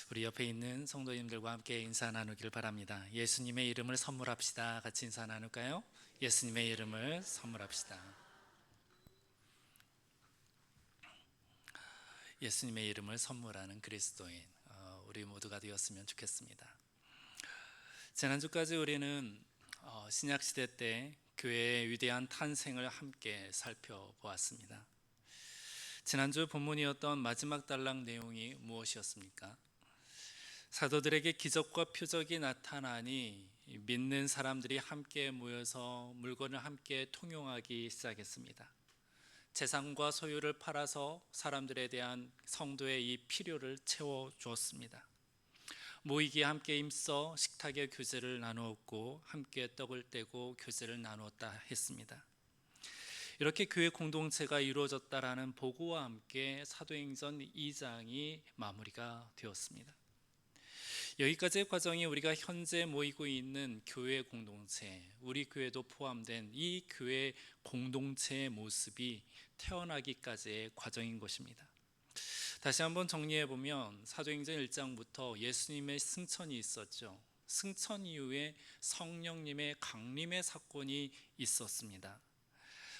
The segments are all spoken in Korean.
우리 옆에 있는 성도님들과 함께 인사 나누길 바랍니다. 예수님의 이름을 선물합시다. 같이 인사 나눌까요? 예수님의 이름을 선물합시다. 예수님의 이름을 선물하는 그리스도인, 우리 모두가 되었으면 좋겠습니다. 지난주까지 우리는 신약시대 때 교회의 위대한 탄생을 함께 살펴보았습니다. 지난주 본문이었던 마지막 단락 내용이 무엇이었습니까? 사도들에게 기적과 표적이 나타나니 믿는 사람들이 함께 모여서 물건을 함께 통용하기 시작했습니다. 재산과 소유를 팔아서 사람들에 대한 성도의 이 필요를 채워주었습니다. 모이기에 함께 힘써 식탁에 교제를 나누었고 함께 떡을 떼고 교제를 나누었다 했습니다. 이렇게 교회 공동체가 이루어졌다라는 보고와 함께 사도행전 2장이 마무리가 되었습니다. 여기까지의 과정이 우리가 현재 모이고 있는 교회 공동체, 우리 교회도 포함된 이 교회 공동체의 모습이 태어나기까지의 과정인 것입니다. 다시 한번 정리해 보면 사도행전 1장부터 예수님의 승천이 있었죠. 승천 이후에 성령님의 강림의 사건이 있었습니다.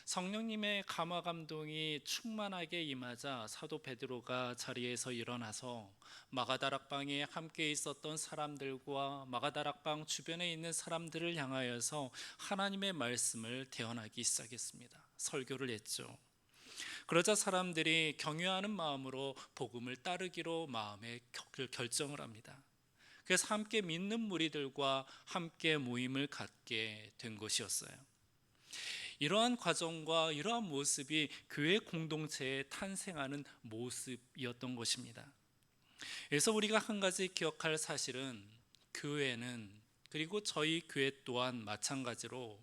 성령님의 감화 감동이 충만하게 임하자 사도 베드로가 자리에서 일어나서 마가다락방에 함께 있었던 사람들과 마가다락방 주변에 있는 사람들을 향하여서 하나님의 말씀을 대언하기 시작했습니다. 설교를 했죠. 그러자 사람들이 경외하는 마음으로 복음을 따르기로 마음에 결정을 합니다. 그래서 함께 믿는 무리들과 함께 모임을 갖게 된 것이었어요. 이러한 과정과 이러한 모습이 교회 공동체에 탄생하는 모습이었던 것입니다. 그래서 우리가 한 가지 기억할 사실은 교회는, 그리고 저희 교회 또한 마찬가지로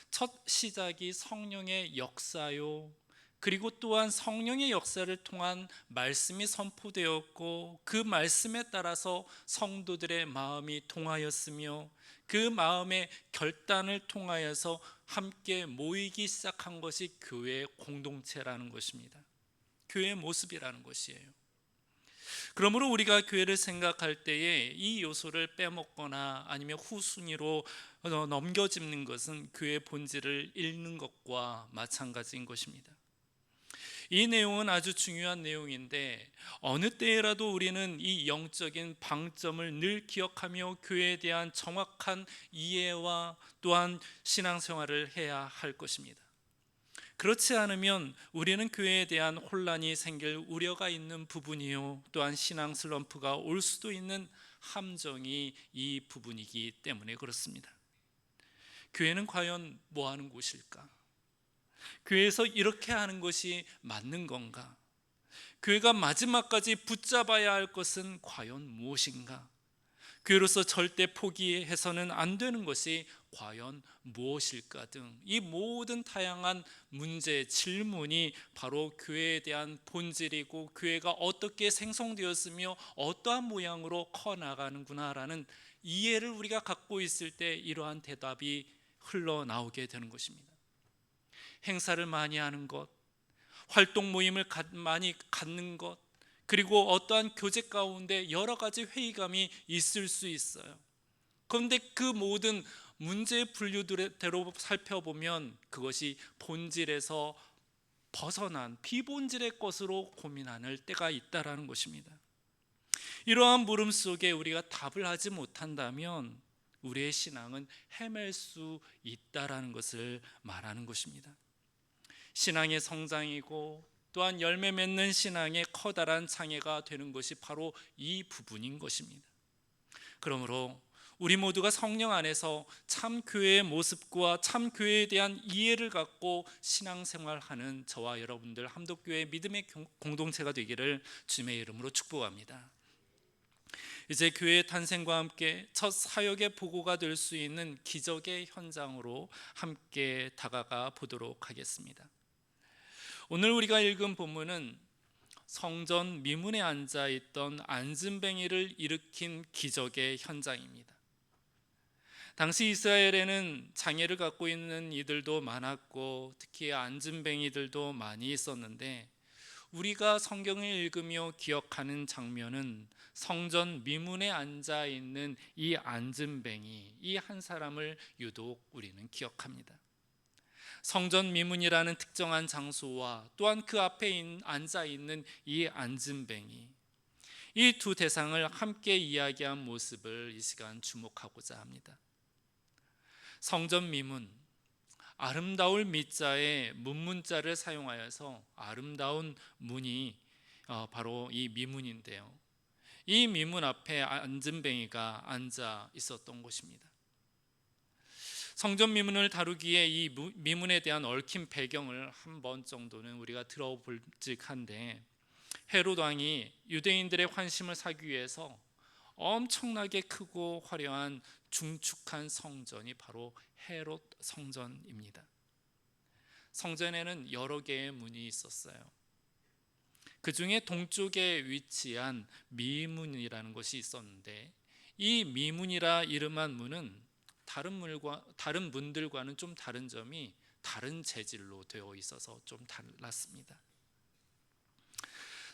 첫 시작이 성령의 역사요, 그리고 또한 성령의 역사를 통한 말씀이 선포되었고 그 말씀에 따라서 성도들의 마음이 통하였으며 그 마음의 결단을 통하여서 함께 모이기 시작한 것이 교회의 공동체라는 것입니다. 교회의 모습이라는 것이에요. 그러므로 우리가 교회를 생각할 때에 이 요소를 빼먹거나 아니면 후순위로 넘겨짚는 것은 교회의 본질을 잃는 것과 마찬가지인 것입니다. 이 내용은 아주 중요한 내용인데 어느 때라도 우리는 이 영적인 방점을 늘 기억하며 교회에 대한 정확한 이해와 또한 신앙생활을 해야 할 것입니다. 그렇지 않으면 우리는 교회에 대한 혼란이 생길 우려가 있는 부분이요, 또한 신앙 슬럼프가 올 수도 있는 함정이 이 부분이기 때문에 그렇습니다. 교회는 과연 뭐 하는 곳일까? 교회에서 이렇게 하는 것이 맞는 건가? 교회가 마지막까지 붙잡아야 할 것은 과연 무엇인가? 교회로서 절대 포기해서는 안 되는 것이 과연 무엇일까 등 이 모든 다양한 문제, 질문이 바로 교회에 대한 본질이고 교회가 어떻게 생성되었으며 어떠한 모양으로 커나가는구나라는 이해를 우리가 갖고 있을 때 이러한 대답이 흘러나오게 되는 것입니다. 행사를 많이 하는 것, 활동 모임을 많이 갖는 것, 그리고 어떠한 교제 가운데 여러 가지 회의감이 있을 수 있어요. 그런데 그 모든 문제의 분류대로 살펴보면 그것이 본질에서 벗어난 비본질의 것으로 고민하는 때가 있다라는 것입니다. 이러한 물음 속에 우리가 답을 하지 못한다면 우리의 신앙은 헤맬 수 있다라는 것을 말하는 것입니다. 신앙의 성장이고 또한 열매 맺는 신앙의 커다란 장애가 되는 것이 바로 이 부분인 것입니다. 그러므로 우리 모두가 성령 안에서 참 교회의 모습과 참 교회에 대한 이해를 갖고 신앙생활하는 저와 여러분들 함덕교회 믿음의 공동체가 되기를 주님의 이름으로 축복합니다. 이제 교회의 탄생과 함께 첫 사역의 보고가 될 수 있는 기적의 현장으로 함께 다가가 보도록 하겠습니다. 오늘 우리가 읽은 본문은 성전 미문에 앉아있던 안진뱅이를 일으킨 기적의 현장입니다. 당시 이스라엘에는 장애를 갖고 있는 이들도 많았고 특히 안진뱅이들도 많이 있었는데 우리가 성경을 읽으며 기억하는 장면은 성전 미문에 앉아 있는 이 안진뱅이, 이 한 사람을 유독 우리는 기억합니다. 성전 미문이라는 특정한 장소와 또한 그 앞에 앉아 있는 이 안진뱅이, 이 두 대상을 함께 이야기한 모습을 이 시간 주목하고자 합니다. 성전 미문, 아름다울 미자에 문문자를 사용하여서 아름다운 문이 바로 이 미문인데요, 이 미문 앞에 안진뱅이가 앉아 있었던 곳입니다. 성전 미문을 다루기에 이 미문에 대한 얽힌 배경을 한 번 정도는 우리가 들어볼직한데, 헤롯 왕이 유대인들의 환심을 사기 위해서 엄청나게 크고 화려한 중축한 성전이 바로 헤롯 성전입니다. 성전에는 여러 개의 문이 있었어요. 그 중에 동쪽에 위치한 미문이라는 것이 있었는데, 이 미문이라 이름한 문은 다른 문들과는 좀 다른 점이 다른 재질로 되어 있어서 좀 달랐습니다.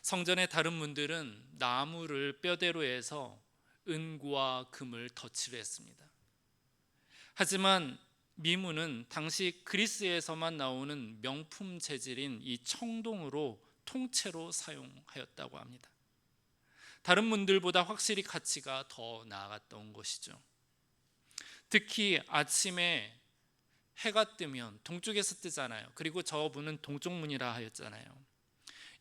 성전의 다른 문들은 나무를 뼈대로 해서 은과 금을 덧칠을 했습니다. 하지만 미문은 당시 그리스에서만 나오는 명품 재질인 이 청동으로 통째로 사용하였다고 합니다. 다른 문들보다 확실히 가치가 더 나아갔던 것이죠. 특히 아침에 해가 뜨면 동쪽에서 뜨잖아요. 그리고 저 문은 동쪽 문이라 하였잖아요.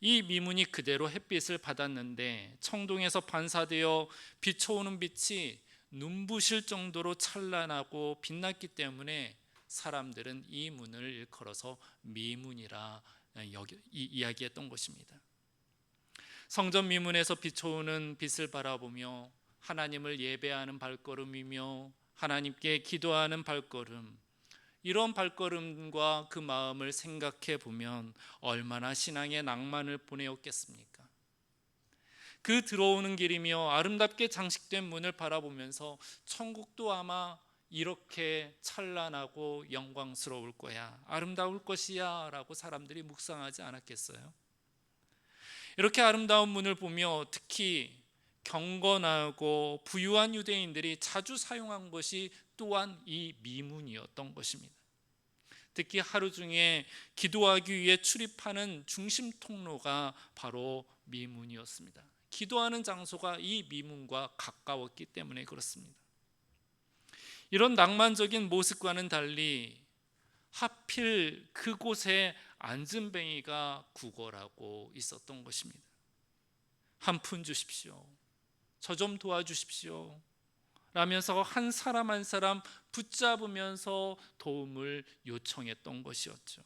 이 미문이 그대로 햇빛을 받았는데 청동에서 반사되어 비춰오는 빛이 눈부실 정도로 찬란하고 빛났기 때문에 사람들은 이 문을 일컬어서 미문이라 이야기했던 것입니다. 성전 미문에서 비춰오는 빛을 바라보며 하나님을 예배하는 발걸음이며 하나님께 기도하는 발걸음, 이런 발걸음과 그 마음을 생각해 보면 얼마나 신앙의 낭만을 보내었겠습니까? 그 들어오는 길이며 아름답게 장식된 문을 바라보면서 천국도 아마 이렇게 찬란하고 영광스러울 거야, 아름다울 것이야 라고 사람들이 묵상하지 않았겠어요? 이렇게 아름다운 문을 보며 특히 경건하고 부유한 유대인들이 자주 사용한 것이 또한 이 미문이었던 것입니다. 특히 하루 중에 기도하기 위해 출입하는 중심 통로가 바로 미문이었습니다. 기도하는 장소가 이 미문과 가까웠기 때문에 그렇습니다. 이런 낭만적인 모습과는 달리 하필 그곳에 안진뱅이가 구걸하고 있었던 것입니다. 한 푼 주십시오, 저 좀 도와주십시오 라면서 한 사람 한 사람 붙잡으면서 도움을 요청했던 것이었죠.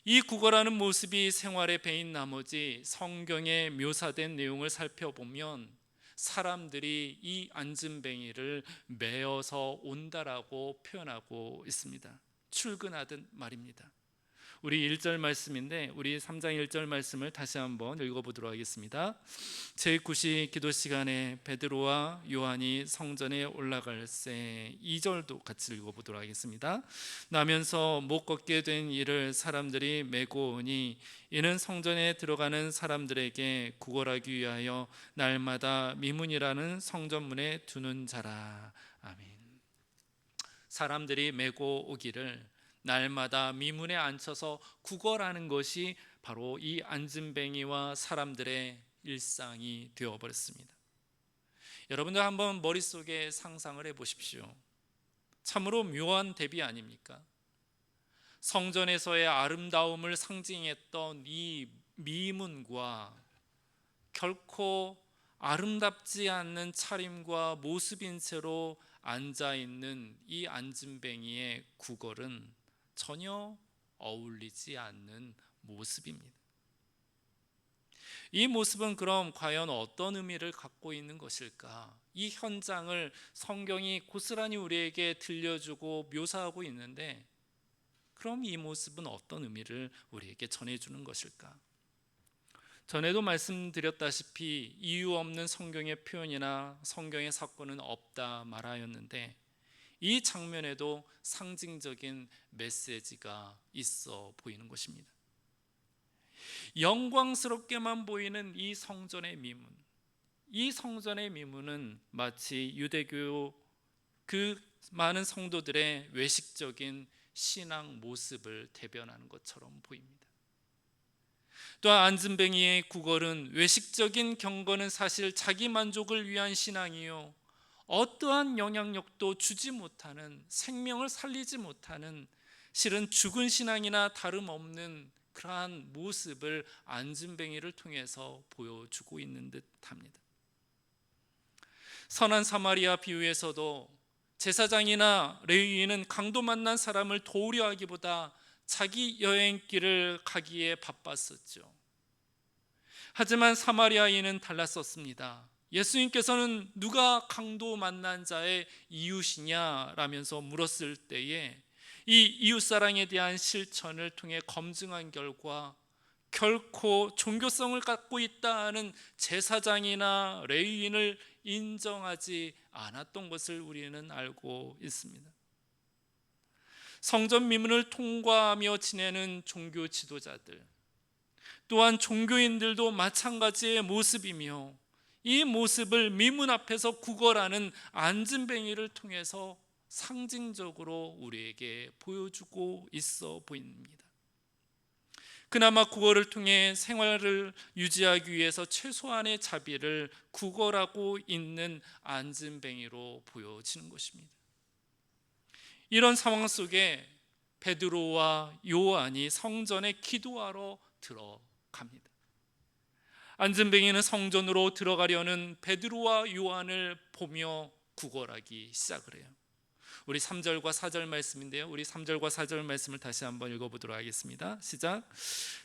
이 구걸하는 모습이 생활에 배인 나머지 성경에 묘사된 내용을 살펴보면 사람들이 이 안진뱅이를 메어서 온다라고 표현하고 있습니다. 출근하듯 말입니다. 우리 1절 말씀인데 우리 3장 1절 말씀을 다시 한번 읽어보도록 하겠습니다. 제9시 기도 시간에 베드로와 요한이 성전에 올라갈새, 2절도 같이 읽어보도록 하겠습니다. 나면서 못 걷게 된 이를 사람들이 메고 오니 이는 성전에 들어가는 사람들에게 구걸하기 위하여 날마다 미문이라는 성전문에 두는 자라. 아멘. 사람들이 메고 오기를 날마다 미문에 앉혀서 구걸하는 것이 바로 이 안진뱅이와 사람들의 일상이 되어버렸습니다. 여러분들 한번 머릿속에 상상을 해보십시오. 참으로 묘한 대비 아닙니까? 성전에서의 아름다움을 상징했던 이 미문과 결코 아름답지 않는 차림과 모습인 채로 앉아있는 이 안진뱅이의 구걸은 전혀 어울리지 않는 모습입니다. 이 모습은 그럼 과연 어떤 의미를 갖고 있는 것일까? 이 현장을 성경이 고스란히 우리에게 들려주고 묘사하고 있는데, 그럼 이 모습은 어떤 의미를 우리에게 전해주는 것일까? 전에도 말씀드렸다시피 이유 없는 성경의 표현이나 성경의 사건은 없다 말하였는데, 이 장면에도 상징적인 메시지가 있어 보이는 것입니다. 영광스럽게만 보이는 이 성전의 미문, 이 성전의 미문은 마치 유대교 그 많은 성도들의 외식적인 신앙 모습을 대변하는 것처럼 보입니다. 또한 안진뱅이의 구걸은 외식적인 경건은 사실 자기 만족을 위한 신앙이요, 어떠한 영향력도 주지 못하는, 생명을 살리지 못하는, 실은 죽은 신앙이나 다름없는 그러한 모습을 안진뱅이를 통해서 보여주고 있는 듯합니다. 선한 사마리아 비유에서도 제사장이나 레위인은 강도 만난 사람을 도우려 하기보다 자기 여행길을 가기에 바빴었죠. 하지만 사마리아인은 달랐었습니다. 예수님께서는 누가 강도 만난 자의 이웃이냐라면서 물었을 때에 이 이웃사랑에 대한 실천을 통해 검증한 결과 결코 종교성을 갖고 있다는 제사장이나 레위인을 인정하지 않았던 것을 우리는 알고 있습니다. 성전 미문을 통과하며 지내는 종교 지도자들, 또한 종교인들도 마찬가지의 모습이며, 이 모습을 미문 앞에서 구걸하는 안진뱅이를 통해서 상징적으로 우리에게 보여주고 있어 보입니다. 그나마 구걸을 통해 생활을 유지하기 위해서 최소한의 자비를 구걸하고 있는 안진뱅이로 보여지는 것입니다. 이런 상황 속에 베드로와 요한이 성전에 기도하러 들어갑니다. 안진뱅이는 성전으로 들어가려는 베드로와 요한을 보며 구걸하기 시작을 해요. 우리 3절과 4절 말씀인데요, 우리 3절과 4절 말씀을 다시 한번 읽어보도록 하겠습니다. 시작.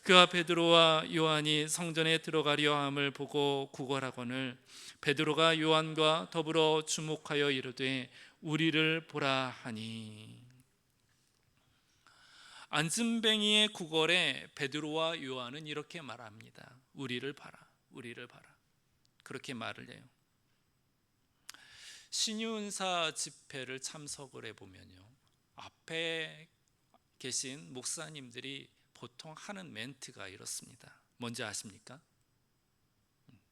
그와 베드로와 요한이 성전에 들어가려 함을 보고 구걸하거늘 베드로가 요한과 더불어 주목하여 이르되 우리를 보라 하니. 안진뱅이의 구걸에 베드로와 요한은 이렇게 말합니다. 우리를 봐라, 우리를 봐라. 그렇게 말을 해요. 신유은사 집회를 참석을 해보면요, 앞에 계신 목사님들이 보통 하는 멘트가 이렇습니다. 뭔지 아십니까?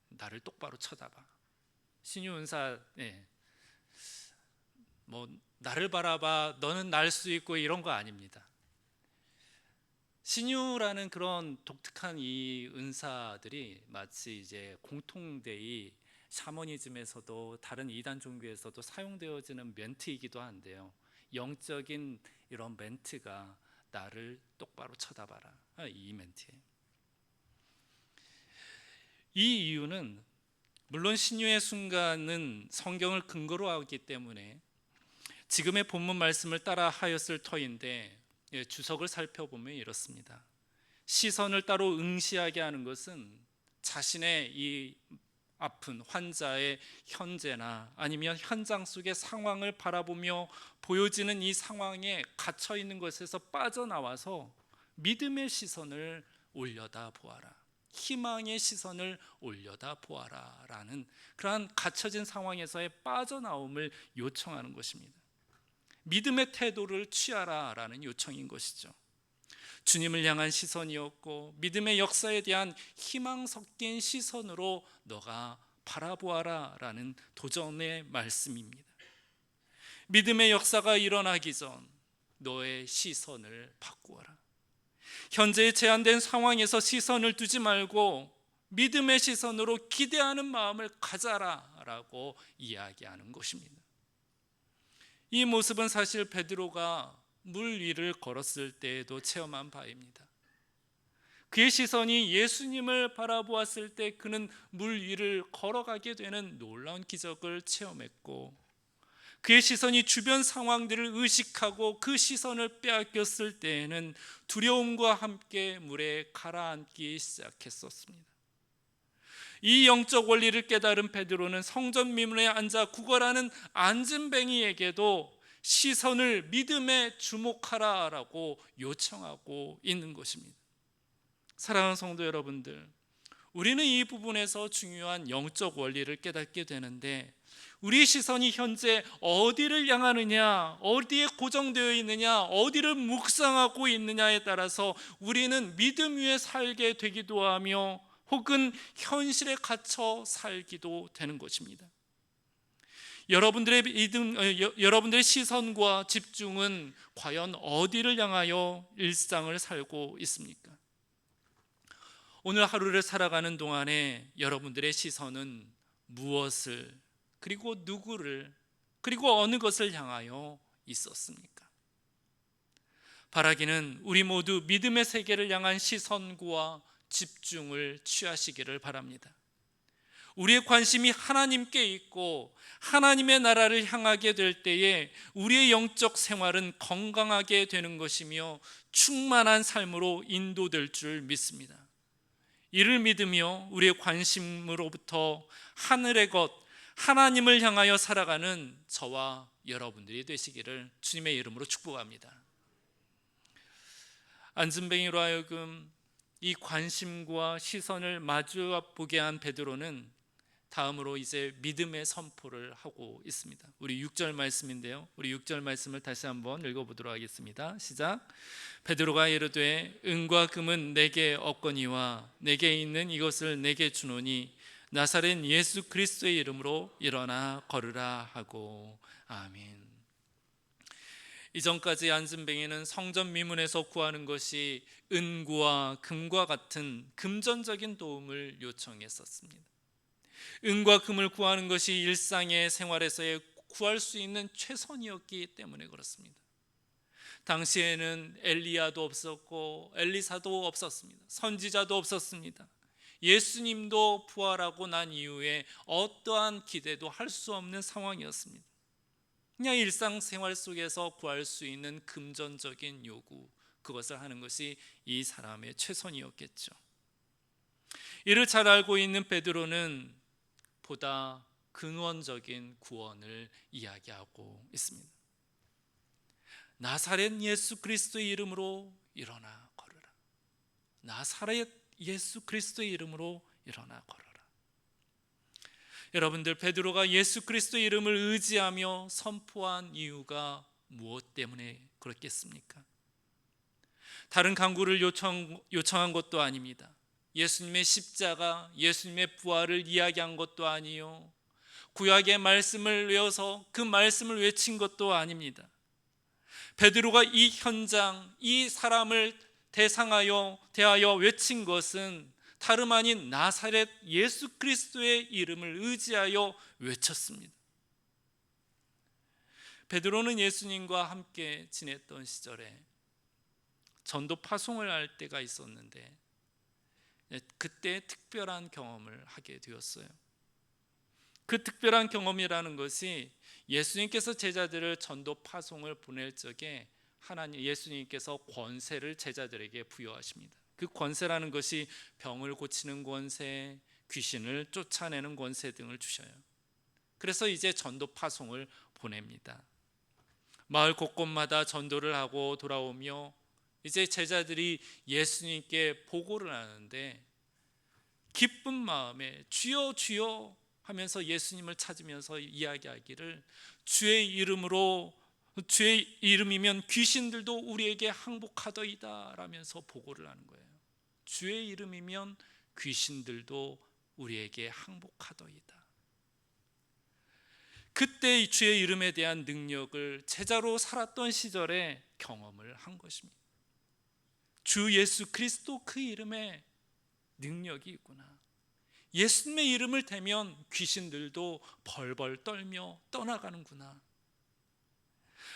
나를 똑바로 쳐다봐. 신유은사, 뭐 나를 바라봐, 너는 날 수 있고, 이런 거 아닙니다. 신유라는 그런 독특한 이 은사들이 마치 이제 공통되이 샤머니즘에서도 다른 이단 종교에서도 사용되어지는 멘트이기도 한데요, 영적인 이런 멘트가 나를 똑바로 쳐다봐라, 이 멘트예요. 이 이유는 물론 신유의 순간은 성경을 근거로 하기 때문에 지금의 본문 말씀을 따라 하였을 터인데, 주석을 살펴보면 이렇습니다. 시선을 따로 응시하게 하는 것은 자신의 이 아픈 환자의 현재나 아니면 현장 속의 상황을 바라보며 보여지는 이 상황에 갇혀 있는 것에서 빠져나와서 믿음의 시선을 올려다 보아라, 희망의 시선을 올려다 보아라 라는 그러한 갇혀진 상황에서의 빠져나옴을 요청하는 것입니다. 믿음의 태도를 취하라 라는 요청인 것이죠. 주님을 향한 시선이었고 믿음의 역사에 대한 희망 섞인 시선으로 너가 바라보아라 라는 도전의 말씀입니다. 믿음의 역사가 일어나기 전 너의 시선을 바꾸어라. 현재의 제한된 상황에서 시선을 두지 말고 믿음의 시선으로 기대하는 마음을 가져라 라고 이야기하는 것입니다. 이 모습은 사실 베드로가 물 위를 걸었을 때에도 체험한 바입니다. 그의 시선이 예수님을 바라보았을 때 그는 물 위를 걸어가게 되는 놀라운 기적을 체험했고, 그의 시선이 주변 상황들을 의식하고 그 시선을 빼앗겼을 때에는 두려움과 함께 물에 가라앉기 시작했었습니다. 이 영적 원리를 깨달은 베드로는 성전 미문에 앉아 구걸하는 안진뱅이에게도 시선을 믿음에 주목하라라고 요청하고 있는 것입니다. 사랑하는 성도 여러분들, 우리는 이 부분에서 중요한 영적 원리를 깨닫게 되는데, 우리 시선이 현재 어디를 향하느냐, 어디에 고정되어 있느냐, 어디를 묵상하고 있느냐에 따라서 우리는 믿음 위에 살게 되기도 하며 혹은 현실에 갇혀 살기도 되는 것입니다. 여러분들의 시선과 집중은 과연 어디를 향하여 일상을 살고 있습니까? 오늘 하루를 살아가는 동안에 여러분들의 시선은 무엇을, 그리고 누구를, 그리고 어느 것을 향하여 있었습니까? 바라기는 우리 모두 믿음의 세계를 향한 시선과 집중을 취하시기를 바랍니다. 우리의 관심이 하나님께 있고 하나님의 나라를 향하게 될 때에 우리의 영적 생활은 건강하게 되는 것이며 충만한 삶으로 인도될 줄 믿습니다. 이를 믿으며 우리의 관심으로부터 하늘의 것, 하나님을 향하여 살아가는 저와 여러분들이 되시기를 주님의 이름으로 축복합니다. 안진뱅이로 하여금 이 관심과 시선을 마주 보게 한 베드로는 다음으로 이제 믿음의 선포를 하고 있습니다. 우리 6절 말씀인데요, 우리 6절 말씀을 다시 한번 읽어보도록 하겠습니다. 시작. 베드로가 이르되 은과 금은 내게 없거니와 내게 있는 이것을 내게 주노니 나사렛 예수 그리스도의 이름으로 일어나 걸으라 하고. 아멘. 이전까지 안진뱅이는 성전 미문에서 구하는 것이 은과 금과 같은 금전적인 도움을 요청했었습니다. 은과 금을 구하는 것이 일상의 생활에서의 구할 수 있는 최선이었기 때문에 그렇습니다. 당시에는 엘리야도 없었고 엘리사도 없었습니다. 선지자도 없었습니다. 예수님도 부활하고 난 이후에 어떠한 기대도 할 수 없는 상황이었습니다. 그냥 일상생활 속에서 구할 수 있는 금전적인 요구, 그것을 하는 것이 이 사람의 최선이었겠죠. 이를 잘 알고 있는 베드로는 보다 근원적인 구원을 이야기하고 있습니다. 나사렛 예수 그리스도의 이름으로 일어나 걸으라. 나사렛 예수 그리스도의 이름으로 일어나 걸으라. 여러분들, 베드로가 예수 그리스도의 이름을 의지하며 선포한 이유가 무엇 때문에 그렇겠습니까? 다른 강구를 요청한 것도 아닙니다. 예수님의 십자가, 예수님의 부활을 이야기한 것도 아니요, 구약의 말씀을 외워서 그 말씀을 외친 것도 아닙니다. 베드로가 이 현장, 이 사람을 대하여 외친 것은 다름 아닌 나사렛 예수 그리스도의 이름을 의지하여 외쳤습니다. 베드로는 예수님과 함께 지냈던 시절에 전도 파송을 할 때가 있었는데 그때 특별한 경험을 하게 되었어요. 그 특별한 경험이라는 것이 예수님께서 제자들을 전도 파송을 보낼 적에 예수님께서 권세를 제자들에게 부여하십니다. 그 권세라는 것이 병을 고치는 권세, 귀신을 쫓아내는 권세 등을 주셔요. 그래서 이제 전도 파송을 보냅니다. 마을 곳곳마다 전도를 하고 돌아오며 이제 제자들이 예수님께 보고를 하는데 기쁜 마음에 주여 주여 하면서 예수님을 찾으면서 이야기하기를 주의 이름이면 귀신들도 우리에게 항복하더이다 라면서 보고를 하는 거예요. 주의 이름이면 귀신들도 우리에게 항복하더이다. 그때 주의 이름에 대한 능력을 제자로 살았던 시절에 경험을 한 것입니다. 주 예수 그리스도 그 이름에 능력이 있구나. 예수님의 이름을 대면 귀신들도 벌벌 떨며 떠나가는구나.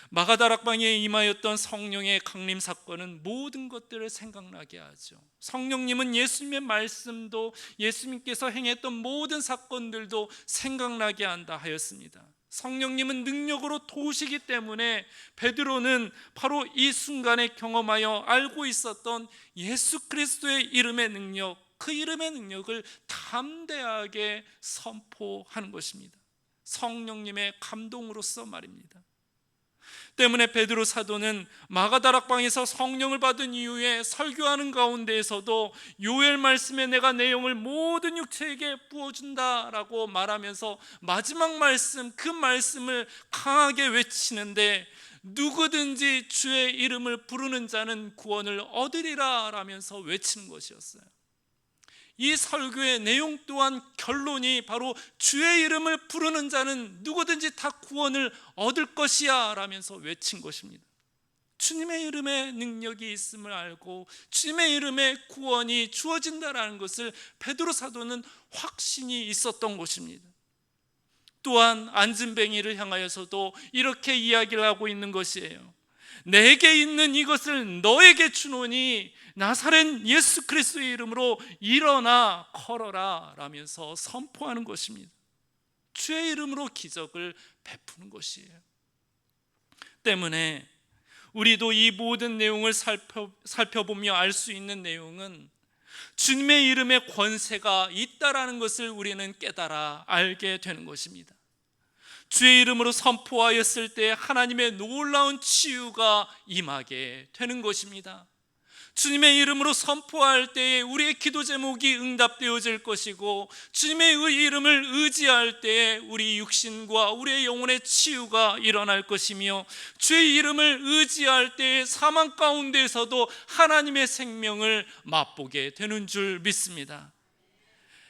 마가다락방에 임하였던 성령의 강림 사건은 모든 것들을 생각나게 하죠. 성령님은 예수님의 말씀도 예수님께서 행했던 모든 사건들도 생각나게 한다 하였습니다. 성령님은 능력으로 도우시기 때문에 베드로는 바로 이 순간에 경험하여 알고 있었던 예수 그리스도의 이름의 능력, 그 이름의 능력을 담대하게 선포하는 것입니다. 성령님의 감동으로서 말입니다. 때문에 베드로 사도는 마가다락방에서 성령을 받은 이후에 설교하는 가운데에서도 요엘 말씀에 내가 내 영을 모든 육체에게 부어준다라고 말하면서 마지막 말씀, 그 말씀을 강하게 외치는데 누구든지 주의 이름을 부르는 자는 구원을 얻으리라 라면서 외치는 것이었어요. 이 설교의 내용 또한 결론이 바로 주의 이름을 부르는 자는 누구든지 다 구원을 얻을 것이야 라면서 외친 것입니다. 주님의 이름에 능력이 있음을 알고 주님의 이름에 구원이 주어진다라는 것을 베드로 사도는 확신이 있었던 것입니다. 또한 안진뱅이를 향하여서도 이렇게 이야기를 하고 있는 것이에요. 내게 있는 이것을 너에게 주노니 나사렛 예수 그리스도의 이름으로 일어나 걸어라 라면서 선포하는 것입니다. 주의 이름으로 기적을 베푸는 것이에요. 때문에 우리도 이 모든 내용을 살펴보며 알 수 있는 내용은 주님의 이름에 권세가 있다라는 것을 우리는 깨달아 알게 되는 것입니다. 주의 이름으로 선포하였을 때 하나님의 놀라운 치유가 임하게 되는 것입니다. 주님의 이름으로 선포할 때에 우리의 기도 제목이 응답되어질 것이고, 주님의 이름을 의지할 때에 우리 육신과 우리의 영혼의 치유가 일어날 것이며, 주의 이름을 의지할 때에 사망 가운데에서도 하나님의 생명을 맛보게 되는 줄 믿습니다.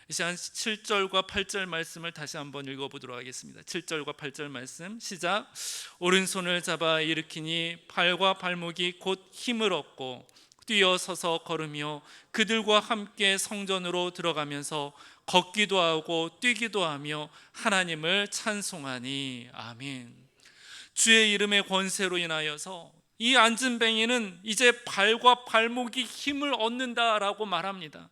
이 시간 7절과 8절 말씀을 다시 한번 읽어보도록 하겠습니다. 7절과 8절 말씀 시작. 오른손을 잡아 일으키니 팔과 발목이 곧 힘을 얻고 뛰어서서 걸으며 그들과 함께 성전으로 들어가면서 걷기도 하고 뛰기도 하며 하나님을 찬송하니. 아멘. 주의 이름의 권세로 인하여서 이 안진뱅이는 이제 발과 발목이 힘을 얻는다라고 말합니다.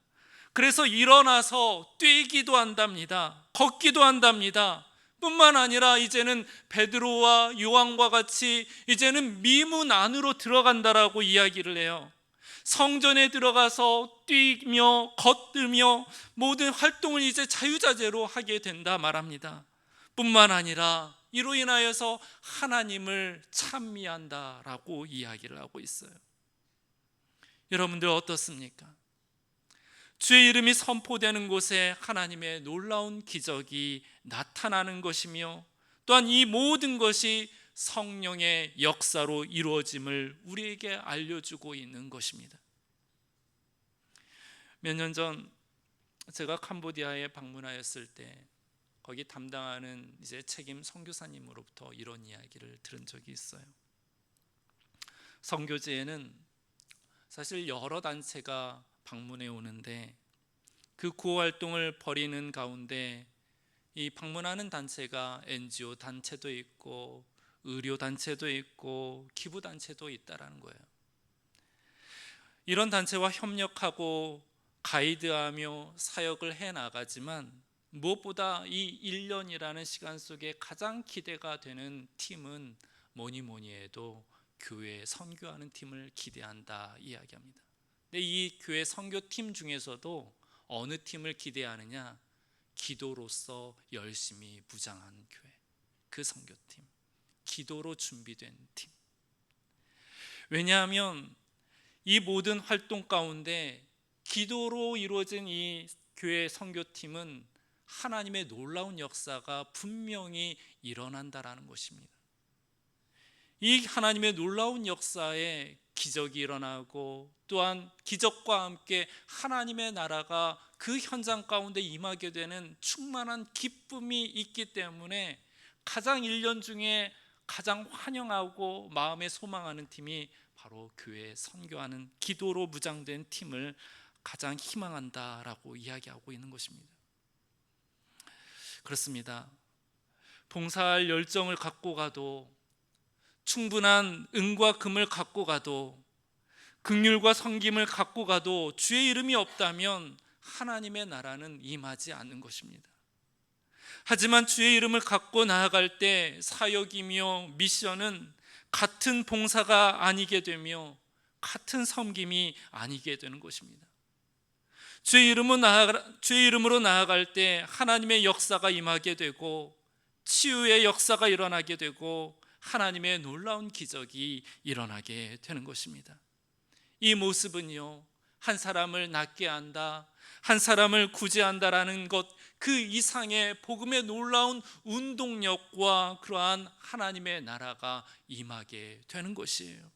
그래서 일어나서 뛰기도 한답니다. 걷기도 한답니다. 뿐만 아니라 이제는 베드로와 요한과 같이 이제는 미문 안으로 들어간다라고 이야기를 해요. 성전에 들어가서 뛰며 걷으며 모든 활동을 이제 자유자재로 하게 된다 말합니다. 뿐만 아니라 이로 인하여서 하나님을 찬미한다라고 이야기를 하고 있어요. 여러분들 어떻습니까? 주의 이름이 선포되는 곳에 하나님의 놀라운 기적이 나타나는 것이며, 또한 이 모든 것이 성령의 역사로 이루어짐을 우리에게 알려주고 있는 것입니다. 몇 년 전 제가 캄보디아에 방문하였을 때 거기 담당하는 이제 책임 선교사님으로부터 이런 이야기를 들은 적이 있어요. 선교지에는 사실 여러 단체가 방문해 오는데 그 구호 활동을 벌이는 가운데 이 방문하는 단체가 NGO 단체도 있고 의료 단체도 있고 기부 단체도 있다라는 거예요. 이런 단체와 협력하고 가이드하며 사역을 해 나가지만 무엇보다 이 1년이라는 시간 속에 가장 기대가 되는 팀은 뭐니 해도 교회 선교하는 팀을 기대한다 이야기합니다. 근데 이 교회 선교팀 중에서도 어느 팀을 기대하느냐? 기도로서 열심히 무장한 교회, 그 선교팀, 기도로 준비된 팀. 왜냐하면 이 모든 활동 가운데 기도로 이루어진 이 교회 선교팀은 하나님의 놀라운 역사가 분명히 일어난다라는 것입니다. 이 하나님의 놀라운 역사에 기적이 일어나고, 또한 기적과 함께 하나님의 나라가 그 현장 가운데 임하게 되는 충만한 기쁨이 있기 때문에 가장 1년 중에 가장 환영하고 마음에 소망하는 팀이 바로 교회 선교하는 기도로 무장된 팀을 가장 희망한다라고 이야기하고 있는 것입니다. 그렇습니다. 봉사할 열정을 갖고 가도, 충분한 은과 금을 갖고 가도, 긍휼과 섬김을 갖고 가도 주의 이름이 없다면 하나님의 나라는 임하지 않는 것입니다. 하지만 주의 이름을 갖고 나아갈 때 사역이며 미션은 같은 봉사가 아니게 되며 같은 섬김이 아니게 되는 것입니다. 주의 이름으로 나아갈 때 하나님의 역사가 임하게 되고 치유의 역사가 일어나게 되고 하나님의 놀라운 기적이 일어나게 되는 것입니다. 이 모습은요, 한 사람을 낫게 한다, 한 사람을 구제한다라는 것, 그 이상의 복음의 놀라운 운동력과 그러한 하나님의 나라가 임하게 되는 것이에요.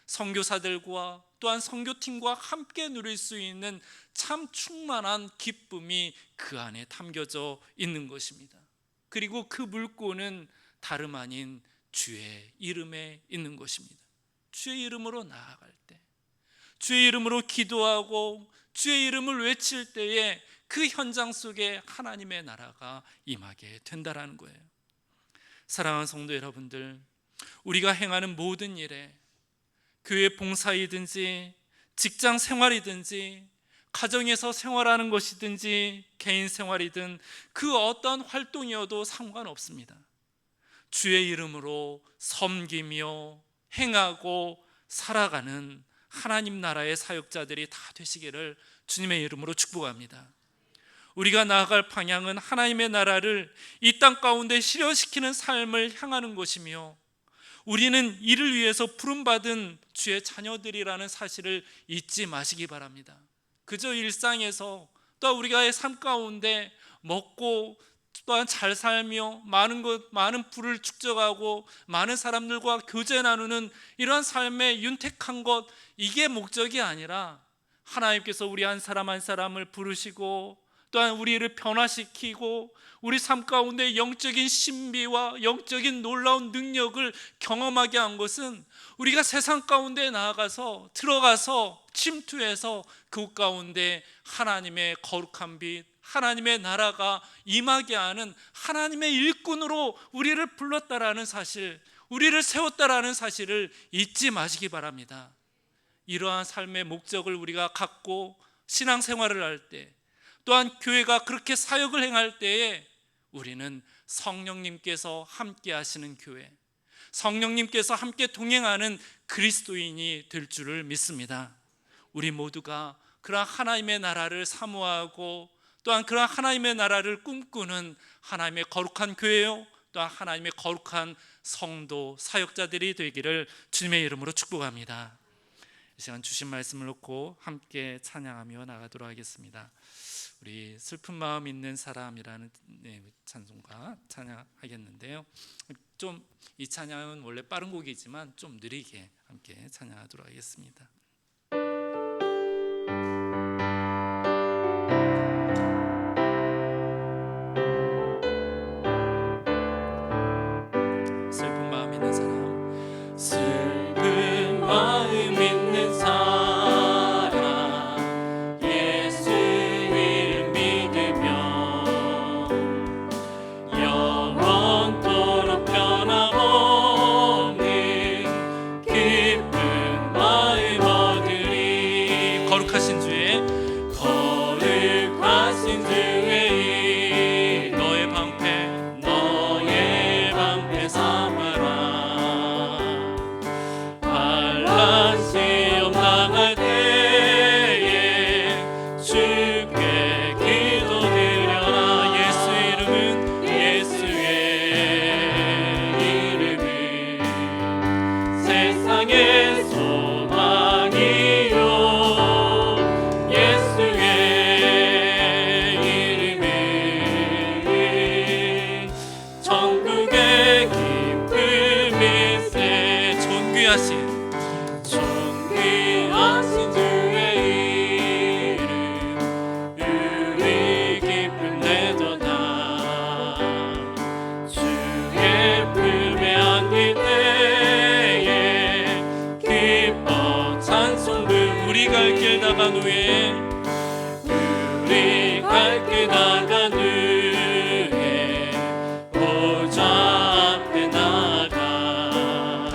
선교사들과 또한 선교팀과 함께 누릴 수 있는 참 충만한 기쁨이 그 안에 담겨져 있는 것입니다. 그리고 그 물꼬는 다름 아닌 주의 이름에 있는 것입니다. 주의 이름으로 나아갈 때, 주의 이름으로 기도하고 주의 이름을 외칠 때에 그 현장 속에 하나님의 나라가 임하게 된다라는 거예요. 사랑하는 성도 여러분들, 우리가 행하는 모든 일에, 교회 봉사이든지 직장 생활이든지 가정에서 생활하는 것이든지 개인 생활이든 그 어떤 활동이어도 상관없습니다. 주의 이름으로 섬기며 행하고 살아가는 하나님 나라의 사역자들이 다 되시기를 주님의 이름으로 축복합니다. 우리가 나아갈 방향은 하나님의 나라를 이 땅 가운데 실현시키는 삶을 향하는 것이며, 우리는 이를 위해서 부름받은 주의 자녀들이라는 사실을 잊지 마시기 바랍니다. 그저 일상에서 또 우리가 삶 가운데 먹고 또한 잘 살며 많은 부를 축적하고 많은 사람들과 교제 나누는 이러한 삶의 윤택한 것, 이게 목적이 아니라 하나님께서 우리 한 사람 한 사람을 부르시고 또한 우리를 변화시키고 우리 삶 가운데 영적인 신비와 영적인 놀라운 능력을 경험하게 한 것은 우리가 세상 가운데 나아가서 들어가서 침투해서 그 가운데 하나님의 거룩한 빛, 하나님의 나라가 임하게 하는 하나님의 일꾼으로 우리를 불렀다라는 사실, 우리를 세웠다라는 사실을 잊지 마시기 바랍니다. 이러한 삶의 목적을 우리가 갖고 신앙생활을 할 때, 또한 교회가 그렇게 사역을 행할 때에 우리는 성령님께서 함께 하시는 교회, 성령님께서 함께 동행하는 그리스도인이 될 줄을 믿습니다. 우리 모두가 그러한 하나님의 나라를 사모하고 또한 그러한 하나님의 나라를 꿈꾸는 하나님의 거룩한 교회요, 또한 하나님의 거룩한 성도 사역자들이 되기를 주님의 이름으로 축복합니다. 이 시간 주신 말씀을 놓고 함께 찬양하며 나가도록 하겠습니다. 우리 슬픈 마음 있는 사람이라는 찬송가 찬양하겠는데요, 좀 이 찬양은 원래 빠른 곡이지만 좀 느리게 함께 찬양하도록 하겠습니다. 슬픈 마음 있는 사람, 슬픈 마음 있는 사람, 예수를 믿으며 영원토록 변함없는 기쁜 마음 얻으리. 거룩하신 주의 너의 방패 삼아라. 환난 시험 당할 때에 주께 기도드려라. 예수의 이름은 세상의 소망이요, 예수의 이름은 천국의 기쁨일세. 존귀하신 주의 이름, 우리 기쁨 내도다. 주의 품에 안길 때에 기뻐 찬송 부르. 우리 갈 길 다간 후에 보좌 앞에 나가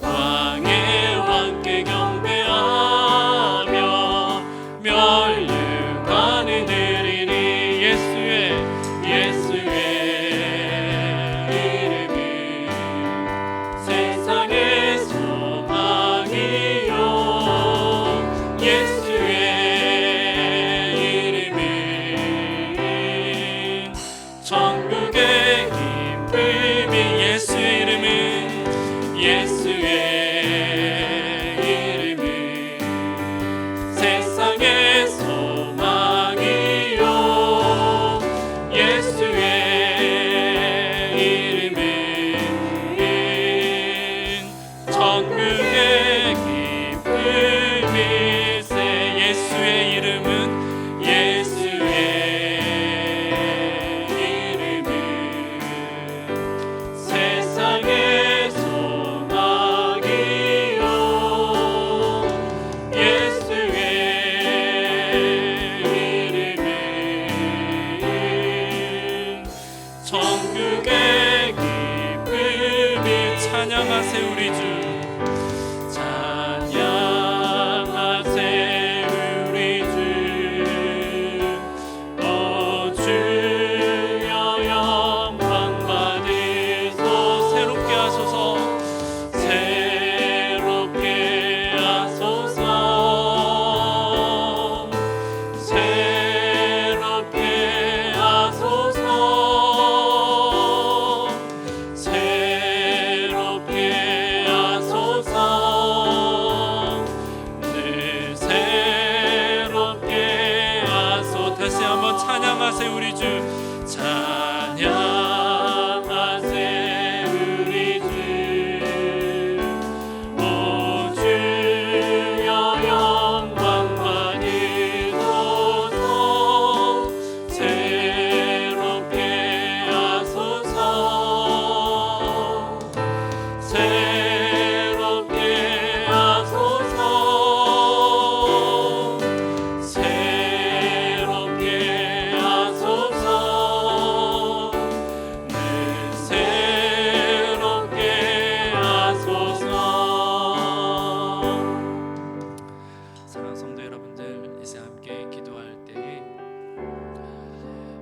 왕의 왕께 경배하며 멸류관을 드리니. 예수의 이름은 세상의 소망이요, 예수의 이름은 천국의 기쁨이. 예수의 이름은 세상의 소망이요, 예수의 이름은 천국의 기쁨일세. 예수의 이름은 천국의 기쁨이 찬양하세 우리 주 찬양하세 우리 주 오 주여 영광 받으소 새롭게 하소서 새롭게 하소서 새롭게 하소서 새롭게 하소서 늘 새롭게 하소 다시 한번 찬양하세 우리 주 찬양하세 우리 주 오 주여 영광 받으소서 새롭게 하소서 새롭게 하소서 새롭게 하소서 늘 새롭게 하소서 사랑하는 성도 여러분들 이제 함께 기도할 때에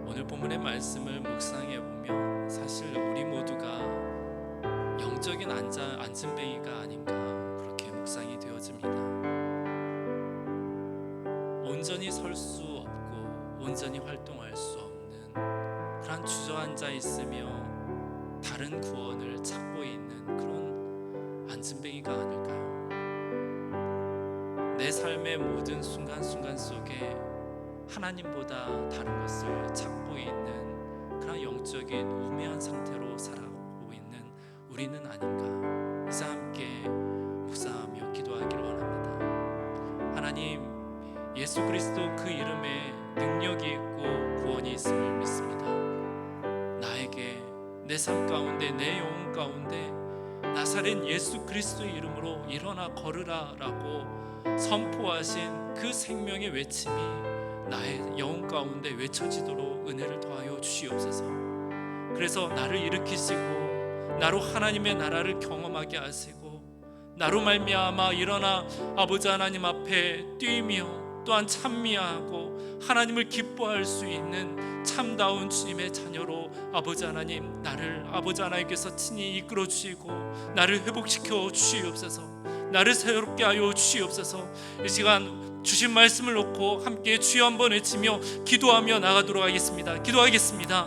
오늘 본문의 말씀을 묵상해 보면 사실 우리 모두가 영적인 안진뱅이가 아닌가 그렇게 묵상이 되어집니다. 온전히 설 수 없고 온전히 활동할 수 없는 그런 주저앉아 있으며 다른 구원을 찾고 있는 그런 안진뱅이가 아닐까요? 내 삶의 모든 순간순간 속에 하나님보다 다른 것을 찾고 있는 그런 영적인 우매한 상태로 살아가고 있는 우리는 아닌가 이제 함께 묵상하며 기도하기를 원합니다. 하나님 예수 그리스도 그 이름에 능력이 있고 구원이 있음을 믿습니다. 나에게 내 삶 가운데 내 영혼 가운데 나사렛 예수 그리스도의 이름으로 일어나 걸으라 라고 선포하신 그 생명의 외침이 나의 영혼 가운데 외쳐지도록 은혜를 더하여 주시옵소서. 그래서 나를 일으키시고 나로 하나님의 나라를 경험하게 하시고 나로 말미암아 일어나 아버지 하나님 앞에 뛰며 또한 찬미하고 하나님을 기뻐할 수 있는 참다운 주님의 자녀로 아버지 하나님 나를 아버지 하나님께서 친히 이끌어 주시고 나를 회복시켜 주시옵소서. 나를 새롭게 하여 주시옵소서. 이 시간 주신 말씀을 놓고 함께 주여 한번 외치며 기도하며 나가도록 하겠습니다. 기도하겠습니다.